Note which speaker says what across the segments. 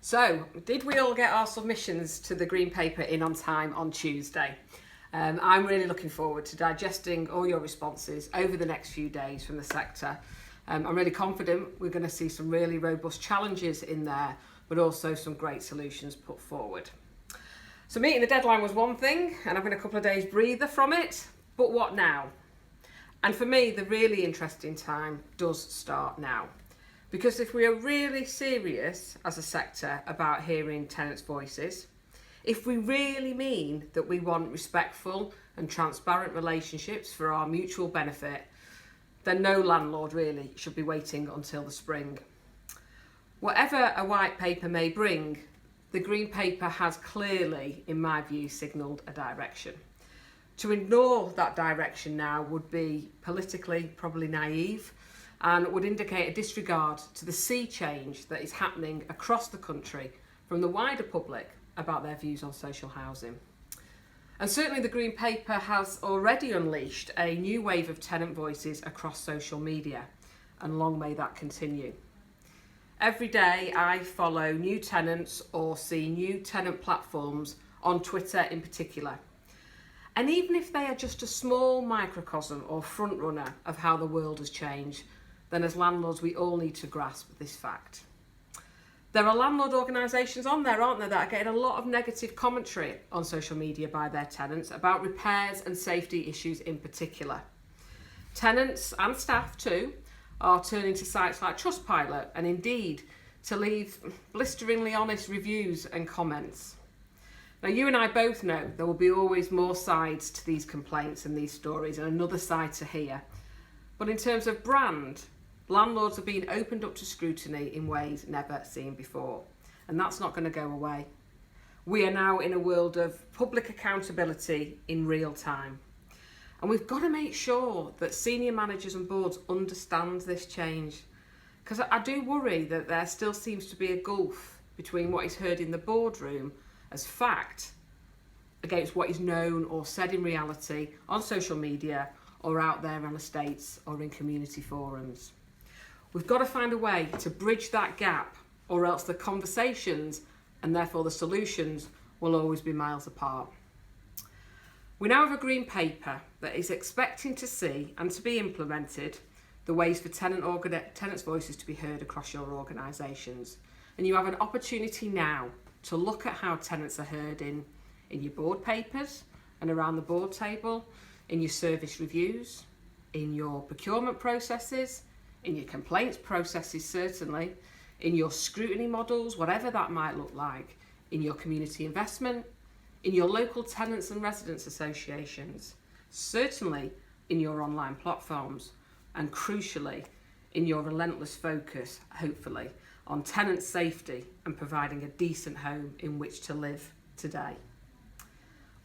Speaker 1: So, did we all get our submissions to the Green Paper in on time on Tuesday? I'm really looking forward to digesting all your responses over the next few days from the sector. I'm really confident we're going to see some really robust challenges in there, but also some great solutions put forward. So meeting the deadline was one thing, and having a couple of days breather from it, but what now? And for me, the really interesting time does start now. Because if we are really serious as a sector about hearing tenants' voices, if we really mean that we want respectful and transparent relationships for our mutual benefit, then no landlord really should be waiting until the spring. Whatever a white paper may bring, the Green Paper has clearly, in my view, signalled a direction. To ignore that direction now would be politically probably naive and would indicate a disregard to the sea change that is happening across the country from the wider public about their views on social housing. And certainly the Green Paper has already unleashed a new wave of tenant voices across social media, and long may that continue. Every day I follow new tenants or see new tenant platforms on Twitter in particular. And even if they are just a small microcosm or front runner of how the world has changed, then as landlords we all need to grasp this fact. There are landlord organisations on there, aren't there, that are getting a lot of negative commentary on social media by their tenants about repairs and safety issues in particular. Tenants and staff too are turning to sites like Trustpilot and Indeed to leave blisteringly honest reviews and comments. Now, you and I both know there will be always more sides to these complaints and these stories and another side to hear. But in terms of brand, landlords are being opened up to scrutiny in ways never seen before, and that's not going to go away. We are now in a world of public accountability in real time, and we've got to make sure that senior managers and boards understand this change, because I do worry that there still seems to be a gulf between what is heard in the boardroom as fact against what is known or said in reality on social media or out there on estates or in community forums. We've got to find a way to bridge that gap, or else the conversations and therefore the solutions will always be miles apart. We now have a Green Paper that is expecting to see and to be implemented the ways for tenants' voices to be heard across your organisations. And you have an opportunity now to look at how tenants are heard in your board papers and around the board table, in your service reviews, in your procurement processes, in your complaints processes certainly, in your scrutiny models, whatever that might look like, in your community investment, in your local tenants and residents associations, certainly in your online platforms, and crucially in your relentless focus, hopefully, on tenant safety and providing a decent home in which to live today.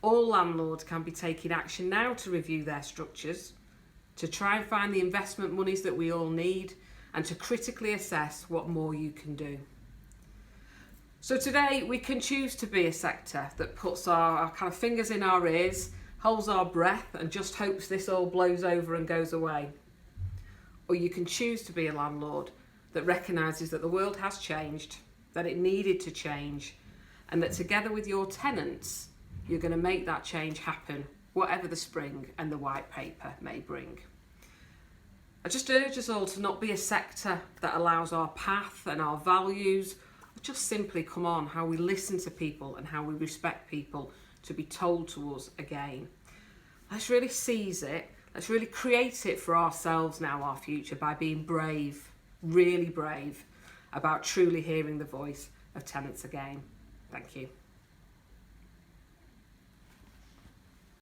Speaker 1: All landlords can be taking action now to review their structures, to try and find the investment monies that we all need, and to critically assess what more you can do. So today we can choose to be a sector that puts our kind of fingers in our ears, holds our breath and just hopes this all blows over and goes away. Or you can choose to be a landlord that recognises that the world has changed, that it needed to change, and that together with your tenants you're going to make that change happen, whatever the spring and the white paper may bring. I just urge us all to not be a sector that allows our path and our values, or just simply come on, how we listen to people and how we respect people, to be told to us again. Let's really seize it, let's really create it for ourselves now, our future, by being brave, really brave, about truly hearing the voice of tenants again. Thank you.